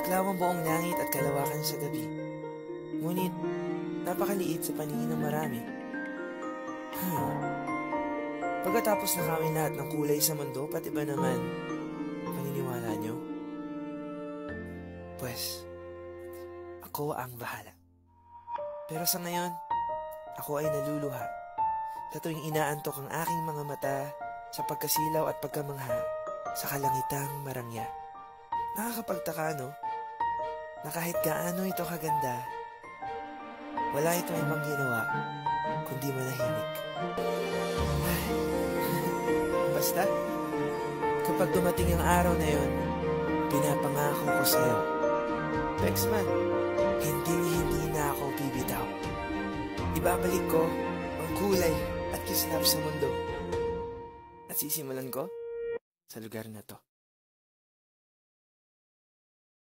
Maklaw ang buong langit at kalawakan sa gabi. Ngunit, napakaliit sa paningin ng marami. Pagkatapos nakawin lahat ng kulay sa mundo, pati ba naman, paniniwala nyo? Pues, ako ang bahala. Pero sa ngayon, ako ay naluluha. Sa tuwing inaantok ang aking mga mata sa pagkasilaw at pagkamangha sa kalangitang marangya. Nakakapagtaka, no? Na kahit gaano ito kaganda, wala itong ibang ginawa kundi manahimik. Basta, kapag dumating ang araw na yon, pinapangako ko sa'yo, Pexman, hindi na ako bibitaw. Ibabalik ko ang kulay at kislap sa mundo. At sisimulan ko sa lugar na to.